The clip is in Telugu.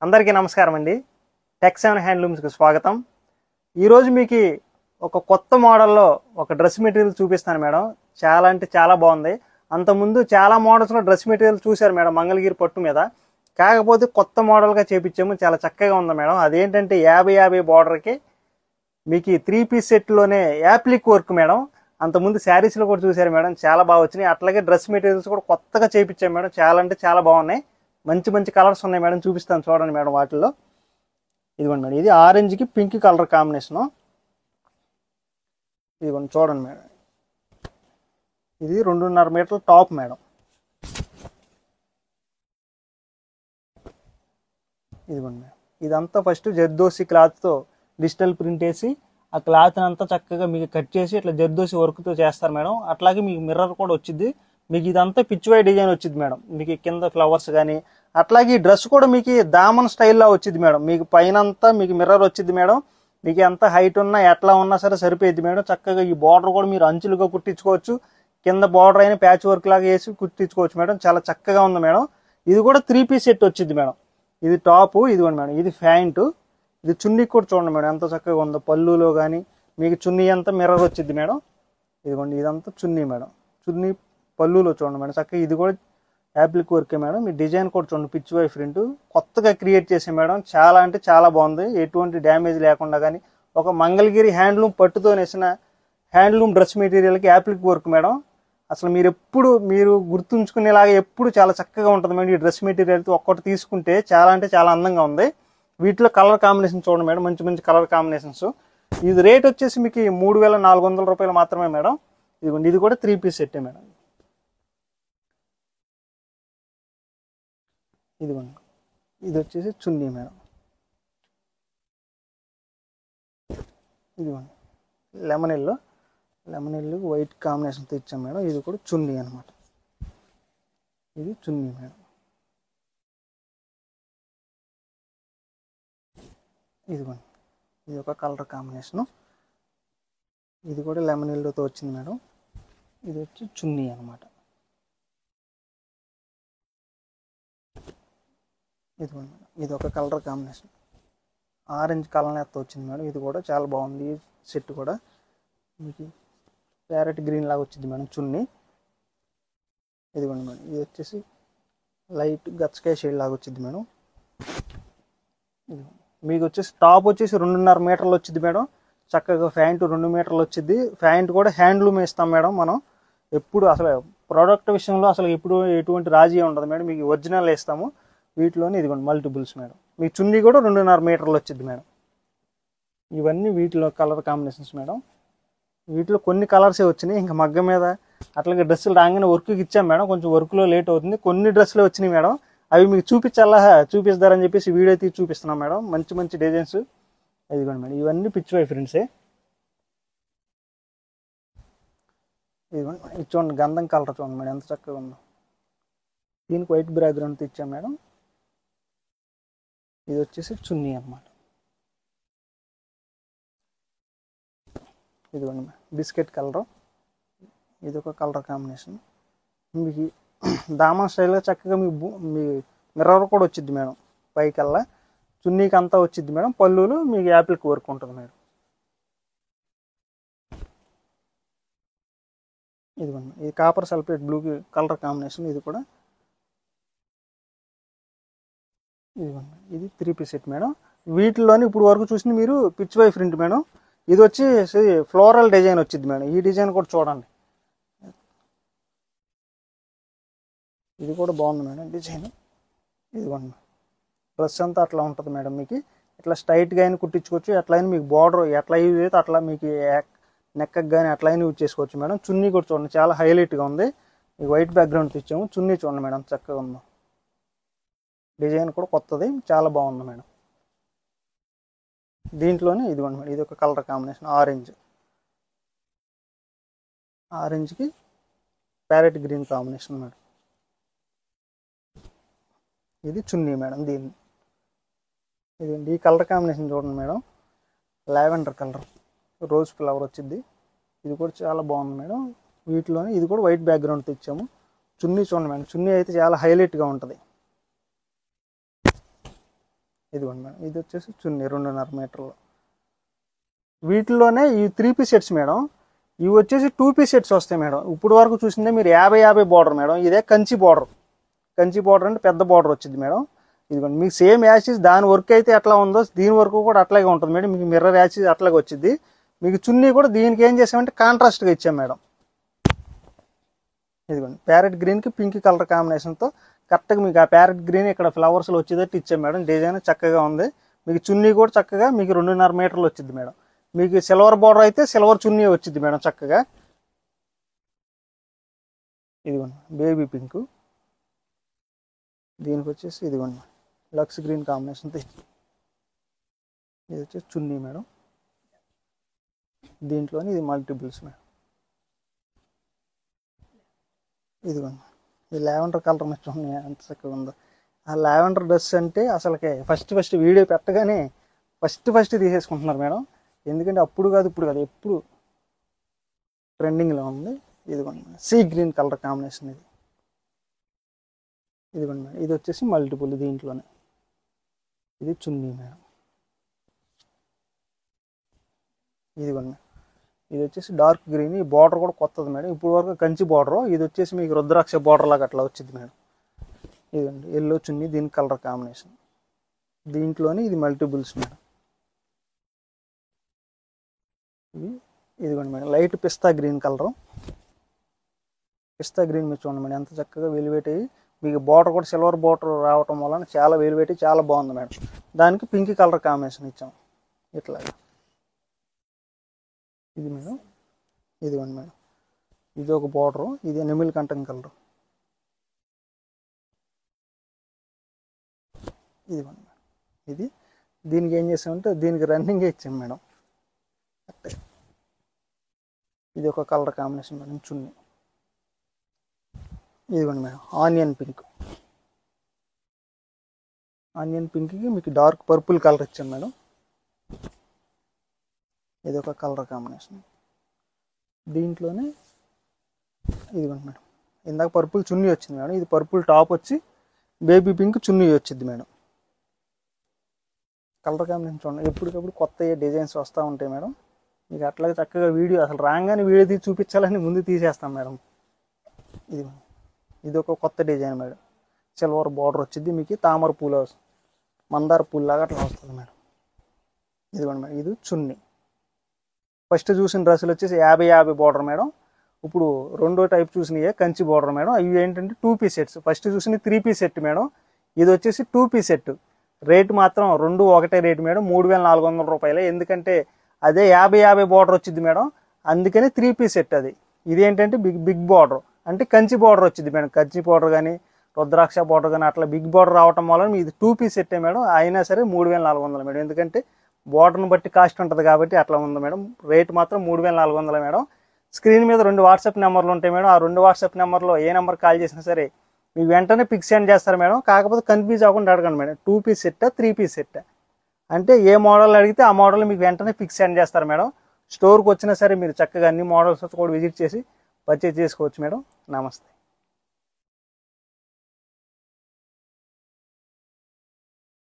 అందరికీ నమస్కారం అండి. టెక్7 హ్యాండ్లూమ్స్కి స్వాగతం. ఈరోజు మీకు ఒక కొత్త మోడల్లో ఒక డ్రెస్ మెటీరియల్ చూపిస్తాను మేడం. చాలా అంటే చాలా బాగుంది. అంతకుముందు చాలా మోడల్స్లో డ్రెస్ మెటీరియల్ చూశారు మేడం మంగళగిరి పట్టు మీద. కాకపోతే కొత్త మోడల్గా చేపించాము, చాలా చక్కగా ఉంది మేడం. అదేంటంటే 50-50 బార్డర్కి మీకు 3 పీస్ సెట్లోనే యాప్లిక్ వర్క్ మేడం. అంతకుముందు శారీస్లో కూడా చూశారు మేడం, చాలా బాగా వచ్చినాయి. అట్లాగే డ్రెస్ మెటీరియల్స్ కూడా కొత్తగా చేపించాము మేడం. చాలా అంటే చాలా బాగున్నాయి. మంచి మంచి కలర్స్ ఉన్నాయి మేడం, చూపిస్తాను చూడండి మేడం. వాటిల్లో ఇదిగోండి మేడం, ఇది ఆరెంజ్కి పింక్ కలర్ కాంబినేషను. ఇదిగోండి చూడండి మేడం, ఇది 2.5 మీటర్ల టాప్ మేడం. ఇదిగోండి మేడం, ఇదంతా ఫస్ట్ జర్దోసి క్లాత్తో డిజిటల్ ప్రింట్ వేసి ఆ క్లాత్ అంతా చక్కగా మీకు కట్ చేసి ఇట్లా జర్దోసి వర్క్తో చేస్తారు మేడం. అట్లాగే మీకు మిర్రర్ కూడా వచ్చింది. మీకు ఇదంతా పిచ్వై డిజైన్ వచ్చింది మేడం. మీకు కింద ఫ్లవర్స్ కానీ అట్లాగే ఈ డ్రెస్ కూడా మీకు దామన్ స్టైల్లో వచ్చింది మేడం. మీకు పైన అంతా మీకు మిర్రర్ వచ్చింది మేడం. మీకు ఎంత హైట్ ఉన్నా ఎట్లా ఉన్నా సరే సరిపోయింది మేడం. చక్కగా ఈ బార్డర్ కూడా మీరు అంచులుగా కుట్టించుకోవచ్చు, కింద బార్డర్ అయినా ప్యాచ్ వర్క్ లాగా వేసి కుట్టించుకోవచ్చు మేడం. చాలా చక్కగా ఉంది మేడం. ఇది కూడా 3 పీస్ సెట్ వచ్చింది మేడం. ఇది టాపు, ఇదిగోండి మేడం, ఇది ప్యాంటు, ఇది చున్నీ కూడా చూడండి మేడం ఎంత చక్కగా ఉందో. పళ్ళులో కానీ మీకు చున్నీ అంతా మిర్రర్ వచ్చింది మేడం. ఇదిగోండి ఇదంతా చున్నీ మేడం. చున్నీ పళ్ళులో చూడండి మేడం చక్కగా. ఇది కూడా యాప్లిక్ వర్కే మేడం. మీ డిజైన్ కూడా చూడండి, పిచ్ వై ప్రింట్ కొత్తగా క్రియేట్ చేసే మేడం. చాలా అంటే చాలా బాగుంది, ఎటువంటి డ్యామేజ్ లేకుండా. కానీ ఒక మంగళగిరి హ్యాండ్లూమ్ పట్టుతో నేసిన హ్యాండ్లూమ్ డ్రెస్ మెటీరియల్కి యాప్లిక్ వర్క్ మేడం. అసలు మీరు గుర్తుంచుకునేలాగా ఎప్పుడు చాలా చక్కగా ఉంటుంది మేడం. ఈ డ్రెస్ మెటీరియల్తో ఒక్కటి తీసుకుంటే చాలా అంటే చాలా అందంగా ఉంది. వీటిలో కలర్ కాంబినేషన్ చూడండి మేడం, మంచి మంచి కలర్ కాంబినేషన్స్. ఇది రేట్ వచ్చేసి మీకు 3,400 రూపాయలు మాత్రమే మేడం. ఇదిగోండి, ఇది కూడా 3 పీస్ సెట్టే మేడం. ఇదిగోండి, ఇది వచ్చేసి చున్నీ మేడం. ఇదిగోండి లెమన్ ఎల్లో వైట్ కాంబినేషన్తో ఇచ్చాం మేడం. ఇది కూడా చున్నీ అనమాట. ఇది చున్నీ మేడం. ఇదిగోండి, ఇది ఒక కలర్ కాంబినేషను. ఇది కూడా లెమన్ ఎల్లోతో వచ్చింది మేడం. ఇది వచ్చి చున్నీ అనమాట. ఇదిగోండి మేడం, ఇది ఒక కలర్ కాంబినేషన్ ఆరెంజ్ కలర్తో వచ్చింది మేడం. ఇది కూడా చాలా బాగుంది. ఈ సెట్ కూడా మీకు ప్యారెట్ గ్రీన్ లాగా వచ్చింది మేడం చున్నీ. ఇదిగోండి మేడం, ఇది వచ్చేసి లైట్ గచ్చకాయ షేడ్ లాగా వచ్చింది మేడం. మీకు వచ్చేసి టాప్ వచ్చేసి 2.5 మీటర్లు వచ్చింది మేడం. చక్కగా ప్యాంటు 2 మీటర్లు వచ్చింది. ప్యాంట్ కూడా హ్యాండ్లూమ్ ఇస్తాం మేడం. మనం ఎప్పుడు అసలు ప్రోడక్ట్ విషయంలో అసలు ఎప్పుడు ఎటువంటి రాజీ ఉండదు మేడం. మీకు ఒరిజినల్ ఇస్తాము. వీటిలోనే ఇదిగోండి మల్టిపుల్స్ మేడం. మీ చున్నీ కూడా 2.5 మీటర్లు వచ్చింది మేడం. ఇవన్నీ వీటిలో కలర్ కాంబినేషన్స్ మేడం. వీటిలో కొన్ని కలర్సే వచ్చినాయి. ఇంకా మగ్గ మీద అట్లాగే డ్రెస్సులు రాగానే వర్క్కి ఇచ్చాం మేడం. కొంచెం వర్క్లో లేట్ అవుతుంది. కొన్ని డ్రెస్సులు వచ్చినాయి మేడం. అవి మీకు చూపిస్తారని చెప్పేసి వీడియో తీసి చూపిస్తున్నాం మేడం. మంచి మంచి డిజైన్స్. ఇదిగోండి మేడం, ఇవన్నీ పిచ్ వై ప్రింట్సే. ఇదిగోండి, ఇది చూడండి గంధం కలర్ చూడండి మేడం ఎంత చక్కగా ఉందో. దీనికి వైట్ బ్యాక్గ్రౌండ్తో ఇచ్చాం మేడం. ఇది వచ్చేసి చున్నీ అన్నమాట. ఇదిగోండి బిస్కెట్ కలరు, ఇది ఒక కలర్ కాంబినేషన్. మీకు దామా స్టైల్గా చక్కగా మీ మిర్రర్ కూడా వచ్చింది మేడం. పైకల్లా చున్నీకి అంతా వచ్చింది మేడం. పళ్ళులు మీకు యాప్లిక్ వర్క్ ఉంటుంది మేడం. ఇదిగోండి, ఇది copper sulphate blue colour combination. ఇది కూడా ఇదిగోండి, ఇది 3 పీస్ సెట్ మేడం. వీటిలోని ఇప్పుడు వరకు చూసింది మీరు పిచ్ వై ప్రింట్ మేడం. ఇది వచ్చి ఫ్లోరల్ డిజైన్ వచ్చింది మేడం. ఈ డిజైన్ కూడా చూడండి, ఇది కూడా బాగుంది మేడం డిజైన్. ఇదిగోండి, డ్రెస్ అంతా అట్లా ఉంటుంది మేడం. మీకు ఇట్లా స్ట్రైట్గా అయినా కుట్టించుకోవచ్చు. ఎట్లయినా మీకు బార్డర్ ఎట్లా యూజ్ అయితే అట్లా మీకు నెక్కకి కానీ అట్లయినా యూజ్ చేసుకోవచ్చు మేడం. చున్నీ కూడా చూడండి చాలా హైలైట్గా ఉంది. మీకు వైట్ బ్యాక్గ్రౌండ్ ఇచ్చాము. చున్నీ చూడండి మేడం చక్కగా ఉందో. డిజైన్ కూడా కొత్తది, చాలా బాగుంది మేడం. దీంట్లోనే ఇదిగోండి మేడం, ఇది ఒక కలర్ కాంబినేషన్ ఆరెంజ్కి ప్యారెట్ గ్రీన్ కాంబినేషన్ మేడం. ఇది చున్నీ మేడం. ఇది ఈ కలర్ కాంబినేషన్ చూడండి madam, lavender colour rose flower వచ్చింది. ఇది కూడా చాలా బాగుంది మేడం. వీటిలోనే ఇది కూడా వైట్ బ్యాక్గ్రౌండ్తో ఇచ్చాము. చున్నీ చూడండి మేడం, చున్నీ అయితే చాలా హైలైట్గా ఉంటుంది. ఇదిగోండి మేడం, ఇది వచ్చేసి చున్నీ 2.5 మీటర్లు. వీటిలోనే ఈ 3 పీస్ సెట్స్ మేడం, ఇవి వచ్చేసి 2 పీస్ సెట్స్ వస్తాయి మేడం. ఇప్పుడు వరకు చూసిందే మీరు 50-50 బార్డర్ మేడం. ఇదే కంచి బార్డర్. కంచి బార్డర్ అంటే పెద్ద బార్డర్ వచ్చింది మేడం. ఇదిగోండి మీకు సేమ్ యాషెస్ దాని వర్క్ అయితే ఎట్లా ఉందో దీని వర్క్ కూడా అట్లాగే ఉంటుంది మేడం. మీకు మిర్రర్ యాషెస్ అట్లాగే వచ్చింది. మీకు చున్నీ కూడా దీనికి ఏం చేసామంటే కాంట్రాస్ట్గా ఇచ్చాం మేడం. ఇదిగోండి ప్యారెట్ గ్రీన్కి పింక్ కలర్ కాంబినేషన్తో కరెక్ట్గా మీకు ఆ ప్యారెట్ గ్రీన్ ఇక్కడ ఫ్లవర్స్లో వచ్చేటట్టు ఇచ్చాం మేడం. డిజైన్ చక్కగా ఉంది. మీకు చున్నీ కూడా చక్కగా మీకు 2.5 మీటర్లు వచ్చింది మేడం. మీకు సిల్వర్ బార్డర్ అయితే సిల్వర్ చున్నీ వచ్చింది మేడం చక్కగా. ఇదిగోండి బేబీ పింక్, దీనికి వచ్చేసి ఇదిగోండి లక్స్ గ్రీన్ కాంబినేషన్తో ఇది వచ్చేసి చున్నీ మేడం. దీంట్లోని ఇది మల్టిపుల్స్ మేడం. ఇదిగోండి ఈ లావెండర్ కలర్ మీద చూడండి ఎంత చక్కగా ఉందో. ఆ లావెండర్ డ్రెస్ అంటే అసలుకే ఫస్ట్ వీడియో పెట్టగానే ఫస్ట్ తీసేసుకుంటున్నారు మేడం. ఎందుకంటే అప్పుడు కాదు ఇప్పుడు కాదు ఎప్పుడు ట్రెండింగ్లో ఉంది. ఇదిగోండి సీ గ్రీన్ కలర్ కాంబినేషన్ ఇది. ఇదిగోండి మేడం, ఇది వచ్చేసి మల్టిపుల్ దీంట్లోనే. ఇది చున్నీ మేడం. ఇదిగోండి ఇది వచ్చేసి డార్క్ గ్రీన్. ఈ బార్డర్ కూడా కొత్తది మేడం. ఇప్పుడు వరకు కంచి బార్డర్, ఇది వచ్చేసి మీకు రుద్రాక్ష బార్డర్ లాగా అట్లా వచ్చింది మేడం. ఇదిగోండి ఎల్లో చున్నీ, దీని కలర్ కాంబినేషన్. దీంట్లోనే ఇది మల్టిపుల్స్ మేడం. ఇదిగోండి మేడం లైట్ పిస్తా గ్రీన్ కలరు. పిస్తా గ్రీన్ మీరు చూడండి మేడం ఎంత చక్కగా వెలివేట్ అయ్యి మీకు బార్డర్ కూడా సిల్వర్ బార్డర్ రావటం వలన చాలా వెలివేట్ చాలా బాగుంది మేడం. దానికి పింక్ కలర్ కాంబినేషన్ ఇచ్చాం ఇట్లా. ఇది మేడం, ఇదిగోండి మేడం ఇది ఒక బార్డరు. ఇది నెమిల్ కంఠం కలరు. ఇదిగోండి మేడం ఇది. దీనికి ఏం చేసామంటే దీనికి రన్నింగ్ ఇచ్చాం మేడం. ఇది ఒక కలర్ కాంబినేషన్ మేడం చున్నీ. ఇదిగోండి మేడం ఆనియన్ పింక్. ఆనియన్ పింక్కి మీకు డార్క్ పర్పుల్ కలర్ ఇచ్చాం మేడం. ఇది ఒక కలర్ కాంబినేషన్. దీంట్లోనే ఇదిగోండి మేడం ఇందాక పర్పుల్ చున్నీ వచ్చింది మేడం. ఇది పర్పుల్ టాప్ వచ్చి బేబీ పింక్ చున్నీ వచ్చింది మేడం. కలర్ కాంబినేషన్ చూడండి ఎప్పటికప్పుడు కొత్త డిజైన్స్ వస్తూ ఉంటాయి మేడం. మీకు అట్లాగే చక్కగా వీడియో అసలు రాగానే వీడియో తీసి చూపించాలని ముందు తీసేస్తాం మేడం. ఇది ఒక కొత్త డిజైన్ మేడం. సిల్వర్ బార్డర్ వచ్చింది మీకు తామర పూల మందార పూల లాగా అట్లా వస్తుంది మేడం. ఇదిగోండి మేడం ఇది చున్నీ. ఫస్ట్ చూసిన డ్రెస్సులు వచ్చేసి 50-50 బార్డర్ మేడం. ఇప్పుడు రెండో టైప్ చూసినవి కంచి బార్డర్ మేడం. ఇవి ఏంటంటే 2 పీస్ సెట్స్. ఫస్ట్ చూసిన 3 పీస్ సెట్ మేడం. ఇది వచ్చేసి 2 పీస్ సెట్. రేటు మాత్రం రెండు ఒకటే రేటు మేడం, 3400 రూపాయలే. ఎందుకంటే అదే 50-50 బార్డర్ వచ్చింది మేడం, అందుకని 3 పీస్ సెట్ అది. ఇది ఏంటంటే బిగ్ బార్డర్ అంటే కంచి బార్డర్ వచ్చింది మేడం. కంచి బార్డర్ కానీ రుద్రాక్ష బార్డర్ కానీ అట్లా బిగ్ బార్డర్ రావటం వల్ల ఇది 2 పీస్ సెట్టే మేడం. అయినా సరే 3400 మేడం. ఎందుకంటే బార్డర్ని బట్టి కాస్ట్ ఉంటుంది కాబట్టి అట్లా ఉంది మేడం. రేటు మాత్రం 3400 మేడం. స్క్రీన్ మీద 2 వాట్సాప్ నెంబర్లు ఉంటాయి మేడం. ఆ 2 వాట్సాప్ నెంబర్లో ఏ నెంబర్ కాల్ చేసినా సరే మీకు వెంటనే పిక్ సెండ్ చేస్తారు మేడం. కాకపోతే కన్ఫ్యూజ్ అవ్వకుండా అడగండి మేడం 2 పీస్ సెట్టా 3 పీస్ సెట్టా అంటే ఏ మోడల్ అడిగితే ఆ మోడల్ మీకు వెంటనే పిక్ సెండ్ చేస్తారు మేడం. స్టోర్కి వచ్చినా సరే మీరు చక్కగా అన్ని మోడల్స్ కూడా విజిట్ చేసి పర్చేజ్ చేసుకోవచ్చు మేడం. నమస్తే.